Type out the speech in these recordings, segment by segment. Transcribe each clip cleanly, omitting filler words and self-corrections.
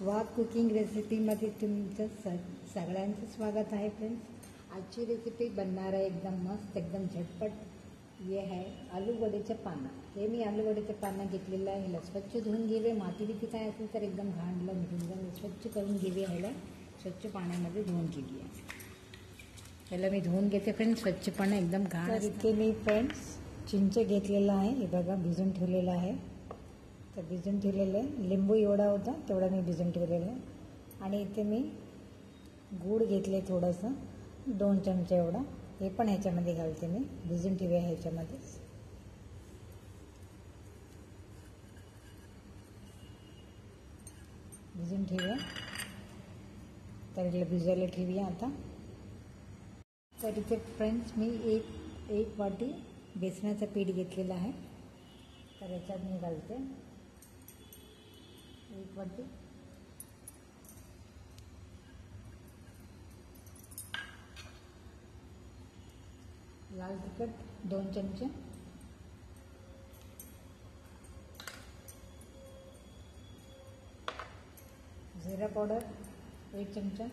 स्वाद कुकिंग रेसिपीमध्ये तुमचं सगळ्यांचं स्वागत आहे फ्रेंड्स। आजची रेसिपी बनणार आहे एकदम मस्त, एकदम झटपट। ये है आलू वडेचे पानं। हे मी आलू वडेचे पानं घेतलेलं आहे। ह्याला स्वच्छ धुवून घेवे। माती बिती काय असेल तर एकदम घाणलं निघून स्वच्छ करून घेवे। ह्याला स्वच्छ पाण्यामध्ये धुवून घेऊया। ह्याला मी धुवून घेते फ्रेंड्स स्वच्छपणे एकदम घाण। तर इथे मी फ्रेंड्स चिंच घेतलेला आहे। हे बघा भिजून ठेवलेलं आहे। तर भिजून ठेवलेलं आहे। लिंबू एवढा होता तेवढा मी भिजून ठेवलेला आहे। आणि इथे मी गूळ घेतले थोडंसं 2 चमचे एवढा। हे पण ह्याच्यामध्ये घालते मी, भिजून ठेवूया ह्याच्यामध्ये। भिजून ठेवूया। तर याला भिजायला ठेवूया आता। तर इथे फ्रेंड्स मी एक वाटी बेसनाचं पीठ घेतलेलं आहे। तर याच्यात मी घालते 1 वाटी। लाल तिखट 2 चमचे, जीरा पावडर 1 चमचा,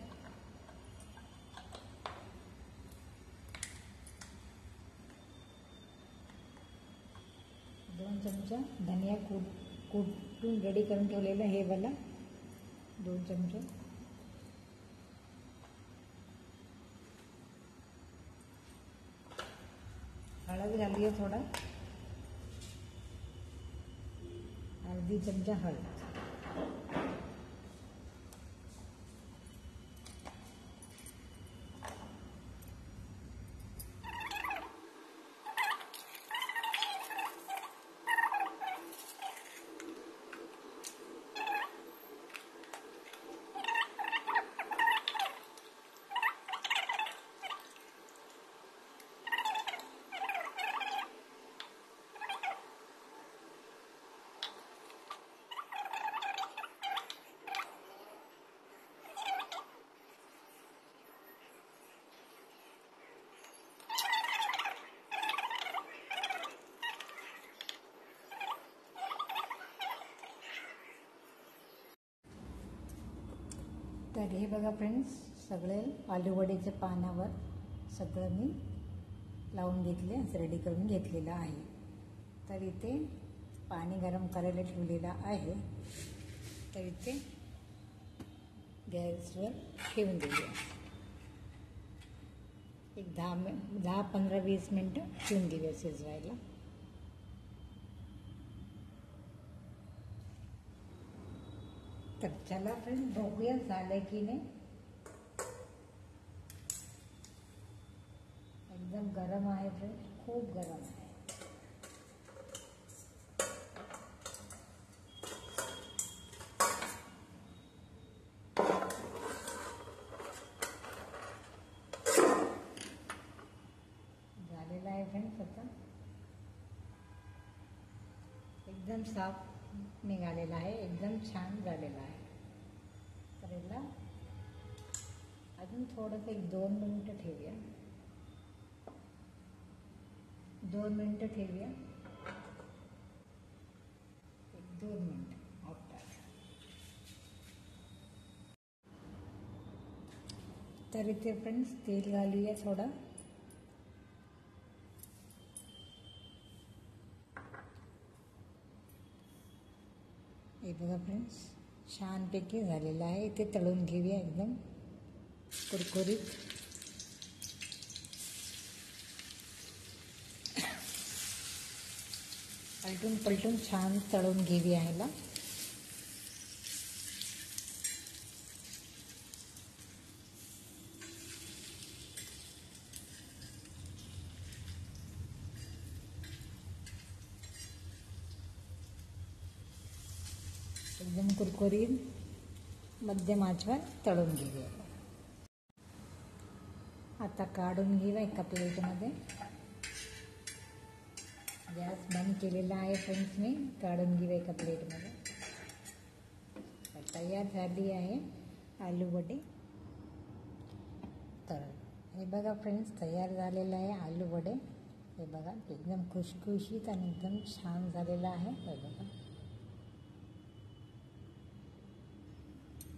दोन चमचा धनिया कुटून रेडी करून ठेवलेलं हे वाला 2 चमचे, हळद घालूया थोडा, अर्धी चमचा हळद, तर हे बघा फ्रेंड्स सगळे आलू वडेच्या पानावर सगळं मी लावून घेतले, असं रेडी करून घेतलेलं आहे। तर इथे पाणी गरम करायला ठेवलेलं आहे। तर इथे गॅसवर ठेवून देऊया। एक 10-15-20 मिनटं ठेवून देऊया शिजवायला। तर चला फ्रेंड्स बघूया झालं की नाही। एकदम गरम आहे फ्रेंड्स, खूप गरम आहे। झालेलं आहे फ्रेंड्स आता एकदम साफ निघालेला आहे, एकदम छान झालेला आहे। तर याला अजून थोडंसं 1-2 मिनटं ठेवूया। 2 मिनटं ठेवूया, 1-2 मिनटं आफ्टर। तर इथे फ्रेंड्स तेल घालूया थोडं। हे बघा फ्रेंड्स छानपैकी झालेलं आहे। इथे तळून घेऊया एकदम कुरकुरीत। पलटून छान तळून घेऊया ह्याला। एकदम कुरकुरीत मध्यम आचेवर तळून घेऊया। आता काढून घेऊया एका प्लेटमध्ये। गॅस बंद केलेला आहे फ्रेंड्स मी, काढून घेऊया एका प्लेटमध्ये। तयार झाली आहे आलू वडे। तर हे बघा फ्रेंड्स तयार झालेलं आहे आलू वडे। हे बघा एकदम खुशखुशीत आणि एकदम छान झालेलं आहे। हे बघा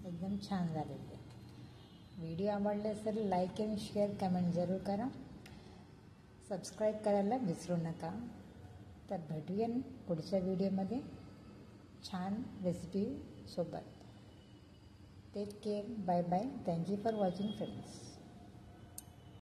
एकदम छान झालेली आहे. व्हिडिओ आवडल्यास तर लाईक आणि शेअर कमेंट जरूर करा. सबस्क्राईब करायला विसरू नका. तर भेटूया पुढच्या व्हिडिओमध्ये छान रेसिपी सोबत. Take care. Bye bye. Thank you for watching friends.